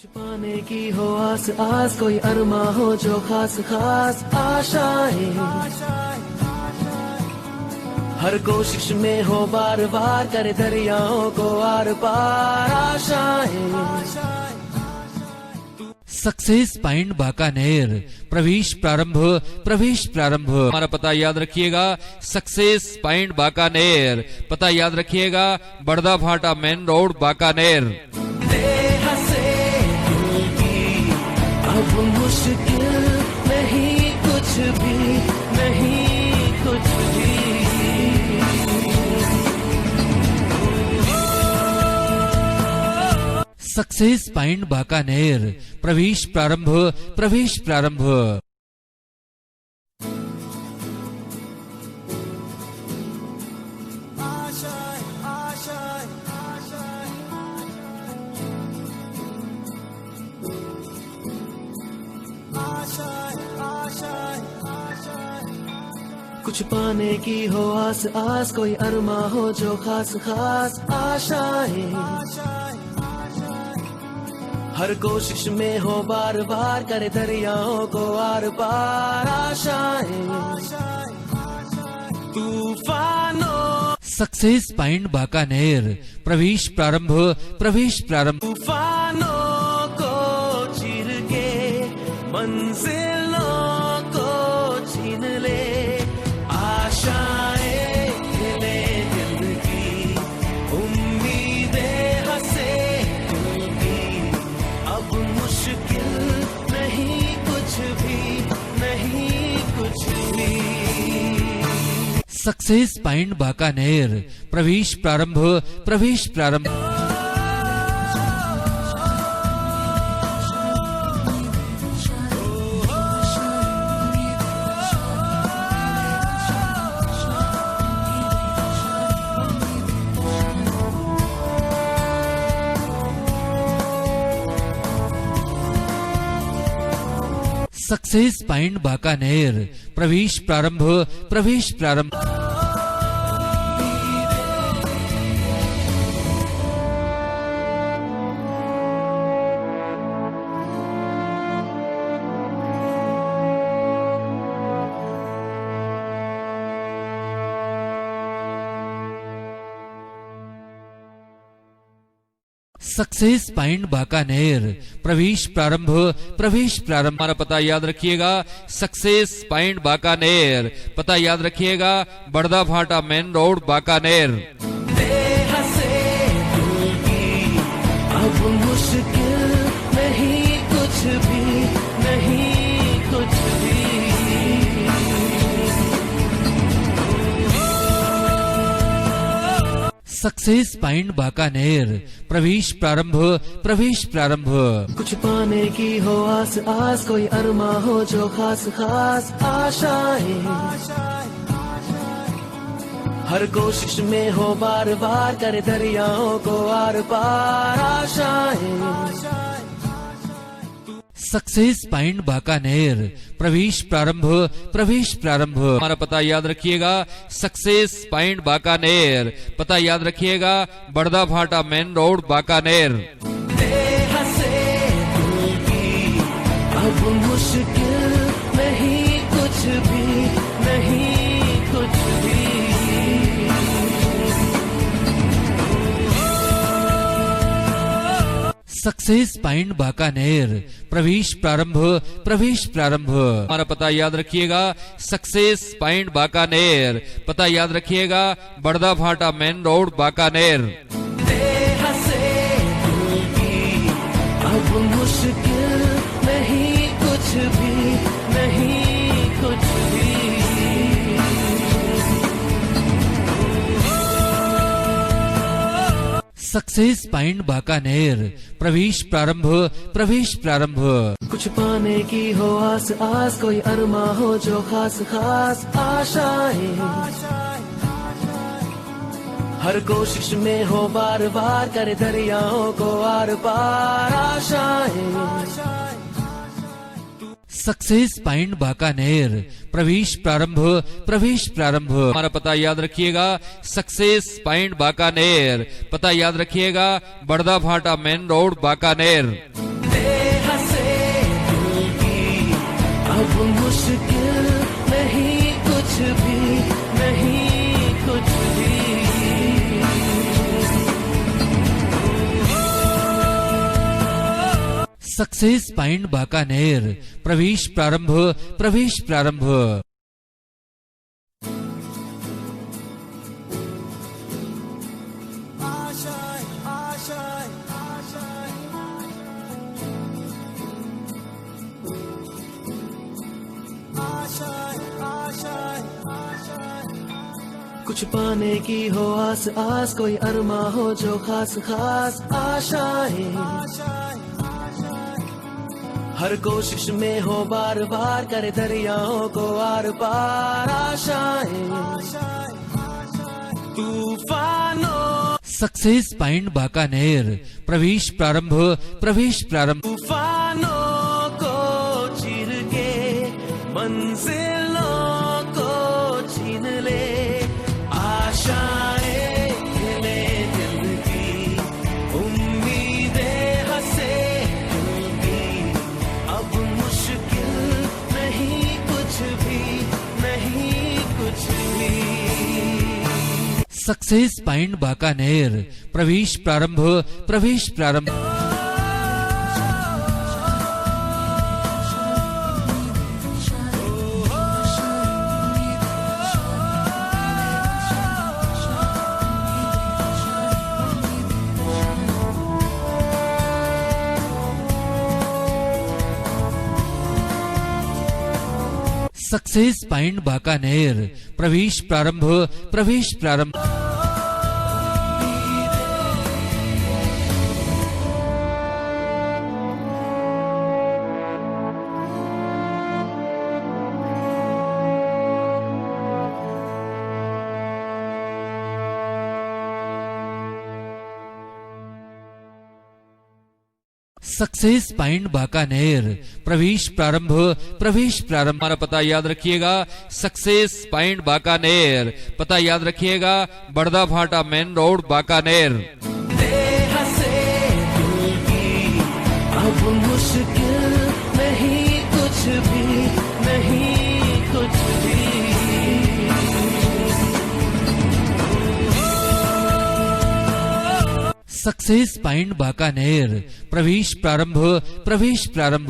कुछ पाने की हो आस आस, कोई अरमा हो जो खास खास आशाएं, हर कोशिश में हो बार बार, करे दरियाओं को आर पार आशाएं। सक्सेस पॉइंट बाकानेर, प्रवेश प्रारंभ। हमारा पता याद रखिएगा, सक्सेस पॉइंट बाकानेर, पता याद रखिएगा, बड़दा भाटा मेन रोड बाकानेर। अब मुश्किल नहीं कुछ भी, नहीं कुछ भी। सक्सेस पॉइंट बाकानेर, प्रवेश प्रारंभ। कुछ पाने की हो आस आस, कोई अरमा हो जो खास खास आशाएं, हर कोशिश में हो बार बार, करे दरियाओं को आर पार आशाएं। तूफानों सक्सेस पॉइंट बाकानेर, प्रवेश प्रारंभ। तूफानों को चीर के मंजिलों को छीन ले, आशाएं खिले दिल की, उम्मीदें हंसे दिल की। अब मुश्किल नहीं कुछ भी, नहीं कुछ भी। सक्सेस पॉइंट बाकानेर, प्रवेश प्रारंभ। सक्सेस पॉइंट बाकानेर, प्रवेश प्रारंभ। सक्सेस पॉइंट बाकानेर, प्रवेश प्रारंभ। हमारा पता याद रखिएगा, सक्सेस पॉइंट बाकानेर, पता याद रखिएगा, बड़दा भाटा मेन रोड बाकानेर। अब मुश्किल नहीं कुछ भी, नहीं कुछ भी। सक्सेस पॉइंट बाकानेर, प्रवेश प्रारंभ। कुछ पाने की हो आस आस, कोई अरमा हो जो खास खास आशाएं, हर कोशिश में हो बार बार, करे दरियाओं को आर पार आशाएं। सक्सेस पॉइंट बाकानेर, प्रवेश प्रारंभ। हमारा पता याद रखिएगा, सक्सेस पॉइंट बाकानेर, पता याद रखिएगा, बड़दा भाटा मेन रोड बाकानेर। अब मुश्किल नहीं कुछ भी, नहीं कुछ भी। सक्सेस पॉइंट बाकानेर, प्रवेश प्रारंभ। हमारा पता याद रखिएगा, सक्सेस पॉइंट बाकानेर, पता याद रखिएगा, बड़दा भाटा मेन रोड बाकानेर। अब मुश्किल नहीं कुछ भी, नहीं कुछ भी। सक्सेस पॉइंट बाकानेर, प्रवेश प्रारंभ। कुछ पाने की हो आस आस, कोई अरमा हो जो खास खास आशाएं, हर कोशिश में हो बार बार, करे दरियाओं को आर पार आशाएं। सक्सेस पॉइंट बाकानेर, प्रवेश प्रारंभ। हमारा पता याद रखिएगा, सक्सेस पॉइंट बाकानेर, पता याद रखिएगा, बड़दा भाटा मेन रोड बाकानेर। अब मुश्किल नहीं कुछ भी, नहीं कुछ भी। सक्सेस पॉइंट बाकानेर, प्रवेश प्रारंभ, प्रवेश प्रारंभ। कुछ पाने की हो आस आस, कोई अरमा हो जो खास खास आशाएं, हर कोशिश में हो बार बार, करे दरियाओं को आर पार आशाएं, तूफानों। सक्सेस पॉइंट बाकानेर, प्रवेश प्रारंभ, प्रवेश प्रारंभ। तूफानों को चीर के मंजिलों को छीन ले, आशाएं खिले दिल की, उम्मीदें हंसे दिल की। अब मुश्किल नहीं कुछ भी, नहीं कुछ भी। सक्सेस पॉइंट बाकानेर, प्रवेश प्रारंभ, प्रवेश प्रारंभ। सक्सेस पॉइंट बाकानेर, प्रवेश प्रारंभ, प्रवेश प्रारंभ। सक्सेस पॉइंट बाकानेर, प्रवेश प्रारंभ, प्रवेश प्रारंभ। हमारा पता याद रखिएगा, सक्सेस पॉइंट बाकानेर, पता याद रखिएगा, बड़दा भाटा मेन रोड बाकानेर। अब मुश्किल नहीं कुछ भी, नहीं कुछ भी। सक्सेस पॉइंट बाकानेर, प्रवेश प्रारंभ, प्रवेश प्रारंभ।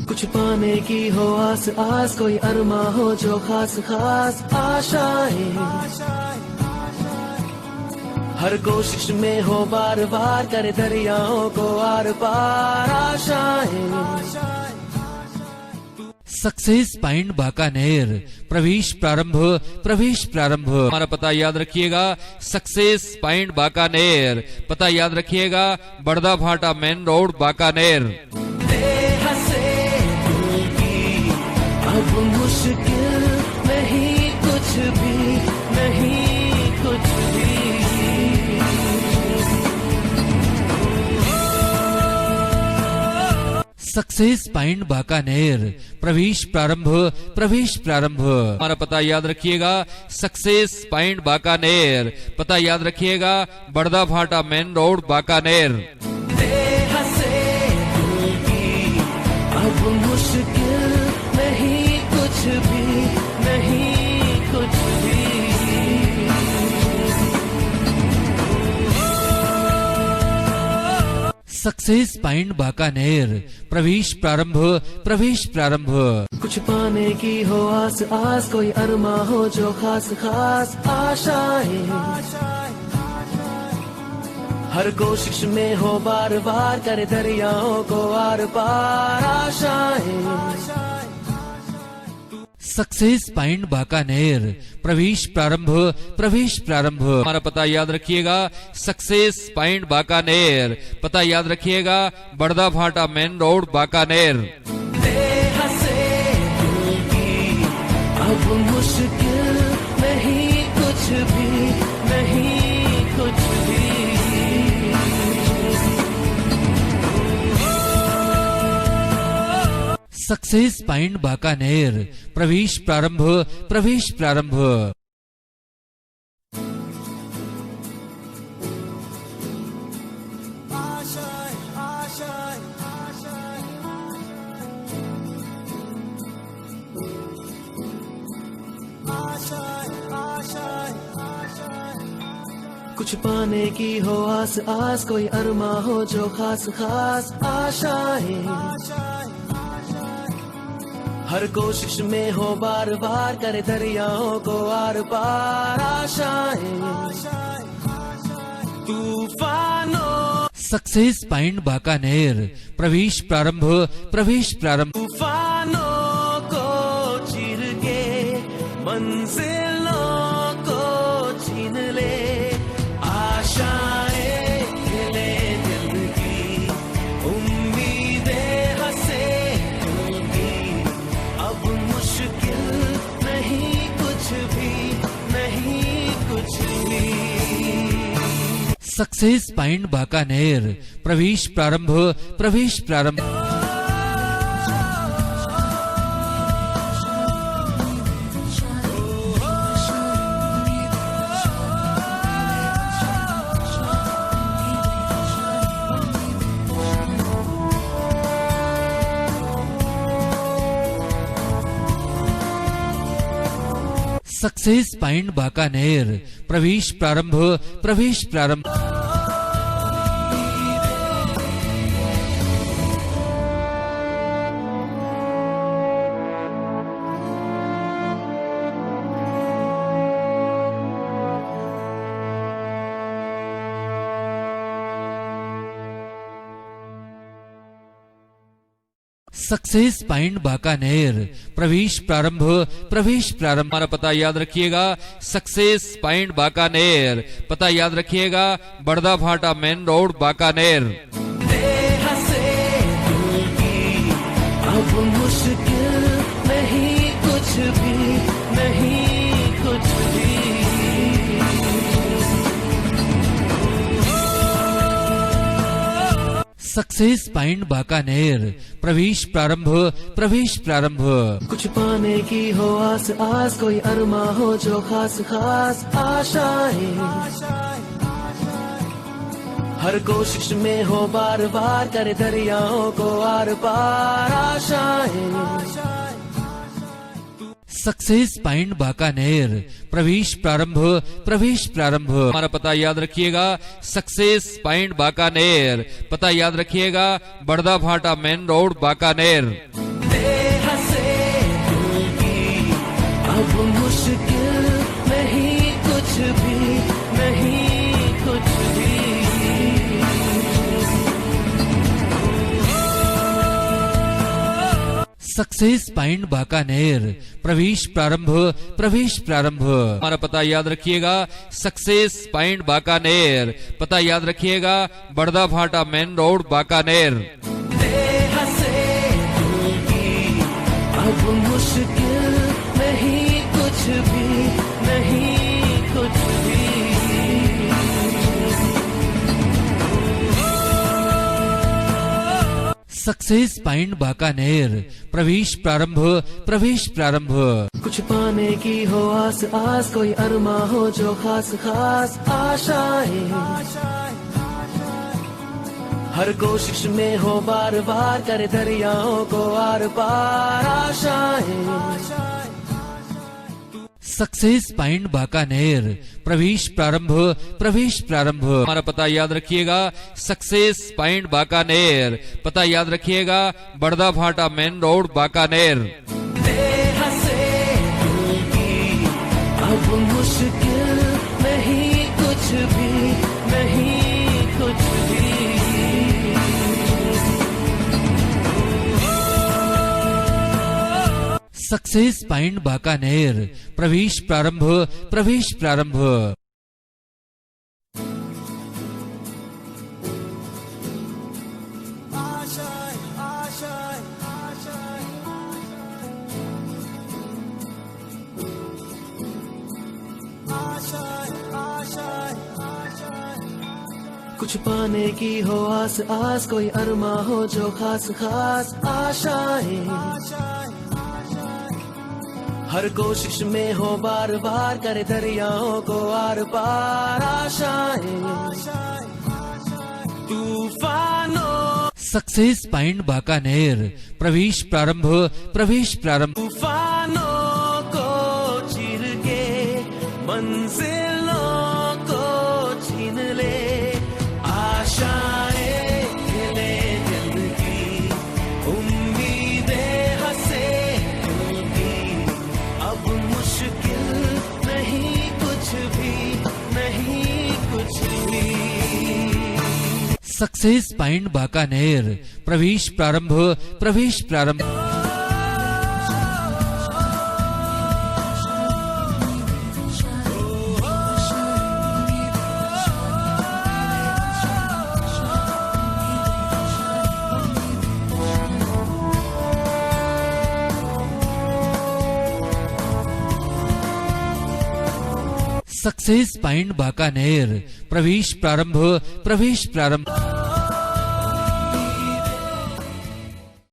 कुछ पाने की हो आस आस, कोई अरमा हो जो खास खास आशाएं, हर कोशिश में हो बार बार, करे दरियाओं को आर पार आशाएं। सक्सेस पॉइंट बाकानेर, प्रवेश प्रारंभ, प्रवेश प्रारंभ। हमारा पता याद रखिएगा, सक्सेस पॉइंट बाकानेर, पता याद रखिएगा, बड़दा भाटा मेन रोड बाकानेर। अब मुश्किल नहीं कुछ भी, नहीं कुछ भी। सक्सेस पॉइंट बाकानेर, प्रवेश प्रारंभ, प्रवेश प्रारंभ। हमारा पता याद रखिएगा, सक्सेस पॉइंट बाकानेर, पता याद रखिएगा, बड़दा भाटा मेन रोड बाकानेर। अब मुश्किल नहीं कुछ भी, नहीं कुछ भी। सक्सेस पॉइंट बाकानेर, प्रवेश प्रारंभ, प्रवेश प्रारंभ। कुछ पाने की हो आस आस, कोई अरमा हो जो खास खास आशाएं, हर कोशिश में हो बार बार, करे दरियाओं को आर पार आशाएं। सक्सेस पॉइंट बाकानेर, प्रवेश प्रारंभ, प्रवेश प्रारंभ। हमारा पता याद रखिएगा, सक्सेस पॉइंट बाकानेर, पता याद रखिएगा, बड़दा भाटा मेन रोड बाकानेर। अब मुश्किल नहीं कुछ भी, नहीं कुछ भी। सक्सेस पॉइंट बाकानेर, प्रवेश प्रारंभ, प्रवेश प्रारंभ। कुछ पाने की हो आस आस, कोई अरमा हो जो खास खास आशाएं, हर कोशिश में हो बार बार, करे दरियाओं को आर पार आशाएं, तूफानों सक्सेस पॉइंट बाकानेर, प्रवेश प्रारंभ, प्रवेश प्रारंभ। तूफानों को चीर के मंजिलों को छीन ले, आशाएं खिले दिल की, उम्मीदें हंसे दिल की, अब मुश्किल नहीं कुछ भी, नहीं कुछ भी। सक्सेस पॉइंट बाकानेर, प्रवेश प्रारंभ, प्रवेश प्रारंभ। सक्सेस पॉइंट बाकानेर, प्रवेश प्रारंभ, प्रवेश प्रारंभ। सक्सेस पॉइंट बाकानेर, प्रवेश प्रारंभ, प्रवेश प्रारंभ। हमारा पता याद रखिएगा, सक्सेस पॉइंट बाकानेर, पता याद रखिएगा, बड़दा भाटा मेन रोड बाकानेर। अब मुश्किल नहीं कुछ भी, नहीं कुछ भी। सक्सेस पॉइंट बाकानेर, प्रवेश प्रारंभ, प्रवेश प्रारंभ। कुछ पाने की हो आस आस, कोई अरमा हो जो खास खास आशाएं, हर कोशिश में हो बार बार, करे दरियाओं को आर पार आशाएं। सक्सेस पॉइंट बाकानेर, प्रवेश प्रारंभ, प्रवेश प्रारंभ। हमारा पता याद रखिएगा, सक्सेस पॉइंट बाकानेर, पता याद रखिएगा, बड़दा भाटा मेन रोड बाकानेर। अब मुश्किल नहीं कुछ भी, नहीं कुछ भी। सक्सेस पॉइंट बाकानेर, प्रवेश प्रारंभ, प्रवेश प्रारंभ। हमारा पता याद रखिएगा, सक्सेस पॉइंट बाकानेर, पता याद रखिएगा, बड़दा भाटा मेन रोड बाकानेर। अब मुश्किल नहीं कुछ भी, नहीं कुछ भी। सक्सेस पॉइंट बाकानेर, प्रवेश प्रारंभ, प्रवेश प्रारंभ। कुछ पाने की हो आस आस, कोई अरमा हो जो खास खास आशाएं, हर कोशिश में हो बार बार, करे दरियाओं को आर पार आशाएं। सक्सेस पॉइंट बाकानेर, प्रवेश प्रारंभ, प्रवेश प्रारंभ। हमारा पता याद रखिएगा, सक्सेस पॉइंट बाकानेर, पता याद रखिएगा, बड़दा भाटा मेन रोड बाकानेर। अब मुश्किल नहीं कुछ भी, नहीं कुछ भी। सक्सेस पॉइंट बाकानेर, प्रवेश प्रारंभ, प्रवेश प्रारंभ। कुछ पाने की हो आस आस, कोई अरमा हो जो खास खास आशाएं, हर कोशिश में हो बार बार, करे दरियाओं को आर पार आशाएं, तूफानों सक्सेस पॉइंट बाकानेर, प्रवेश प्रारंभ, प्रवेश प्रारंभ। तूफानों को चीर के मंजिलों को सक्सेस पॉइंट बाकानेर प्रवेश प्रारंभ प्रवेश प्रारंभ। सक्सेस पॉइंट बाकानेर प्रवेश प्रारंभ प्रवेश प्रारंभ।